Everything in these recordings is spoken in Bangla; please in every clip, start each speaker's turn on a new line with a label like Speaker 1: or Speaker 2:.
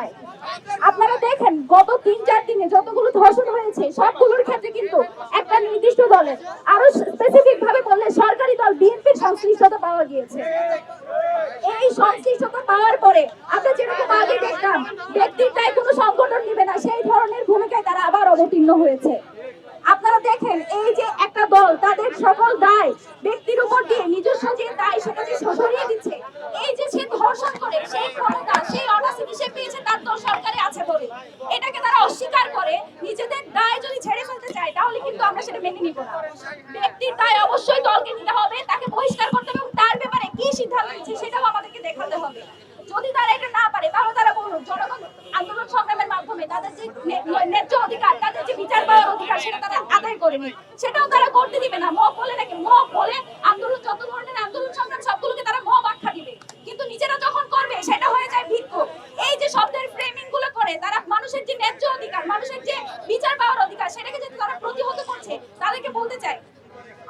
Speaker 1: চায়। আপনারা দেখেন গত ৩-৪ দিনে যতগুলো ধর্ষণ হয়েছে সবগুলোর ক্ষেত্রে কিন্তু একটা নির্দিষ্ট দলের, আরো স্পেসিফিক ভাবে বললে সরকারি দল বিএনপির সংশ্লিষ্টতা পাওয়া গিয়েছে। এই সংশ্লিষ্টতা পাওয়ার পরে আমরা যেরকম আগে দেখতাম ব্যক্তির দায় কোনো সংগঠন নেবে না, সেই ধরনের ভূমিকায় তারা আবার অবতীর্ণ হয়েছে। আপনারা দেখেন এই যে একটা দল তাদের সকল দায় ব্যক্তির উপর দিয়ে নিজস্ব যে দায় সেটা যে সরিয়ে দিচ্ছে, এই যে সে ধর্ষণ করে সেই ক্ষমতা সেই অনাসিটি সে পেয়েছে তার দল সরকারে আছে বলে এটাকে তারা অস্বীকার করে নিজেদের দায় যদি ছেড়ে ফেলতে চায় তাহলে কিন্তু আমরা সেটা মেনে নিব না। ব্যক্তির দায় অবশ্যই দলকে নিতে হবে, তাকে বহিষ্কার করতে হবে এবং তার ব্যাপারে কি সিদ্ধান্ত নিচ্ছে সেটাও আমাদেরকে দেখাতে হবে। যদি তারা এটা না পারে তাহলে তারা বলুন জনগণ আন্দোলন সংগ্রামের মাধ্যমে তাদের যে ন্যায্য অধিকার তাদের যে বিচার পাওয়ার অধিকার সেটা তারা আদায় করেনি, সেটাও তারা করতে দিবে না। মব বলে নাকি মব বলে আন্দোলন, যত ধরনের আন্দোলন সংগ্রাম সবগুলোকে তারা মব আখ্যা দিবে, কিন্তু নিজেরা যখন করবে সেটা হয়ে যায় বিক্ষোভ। এই যে শব্দের ফ্রেমিং গুলো করে তারা মানুষের যে ন্যায্য অধিকার মানুষের যে বিচার পাওয়ার অধিকার সেটাকে যদি তারা প্রতিহত করছে তাদেরকে বলতে চাই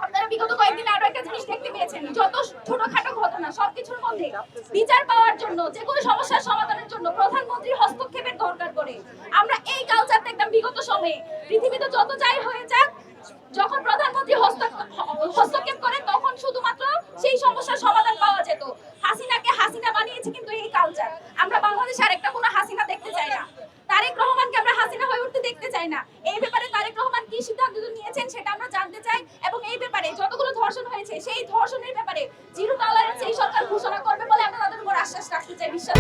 Speaker 1: আপনারা বিগত কয়েকদিন আরো একটা জিনিস দেখতে পেয়েছেন, যত ছোটখাটো ঘটনা সবকিছুর মধ্যে বিচার পাওয়ার জন্য যে কোনো সমস্যার সমাধানের জন্য প্রধানমন্ত্রীর হস্তক্ষেপের দরকার করে। আমরা এই কালচার দেখতাম বিগত সময়ে পৃথিবীতে যত যাই হয়ে যাক, যখন প্রধানমন্ত্রী হস্তক্ষেপ করে তখন শুধুমাত্র সেই সমস্যার সমাধান পাওয়া যেত। হাসিনাকে হাসিনা বানিয়েছে কিন্তু এই কালচার। আমরা বাংলাদেশে আরেকটা কোনো হাসিনা দেখতে চাই না, তারেক রহমানকে আমরা হাসিনা হয়ে উঠতে দেখতে চাই না। এই ব্যাপারে তারেক রহমান কি সিদ্ধান্ত নিয়েছেন সেটা আমরা জানতে চাই এবং এই ব্যাপারে যতগুলো ধর্ষণ হয়েছে সেই ধর্ষণের ব্যাপারে জিরো টলারেন্স এই সরকার ঘোষণা করবে বলে আমরা তাদের উপর আশ্বাস রাখতে চাই, বিশ্বাস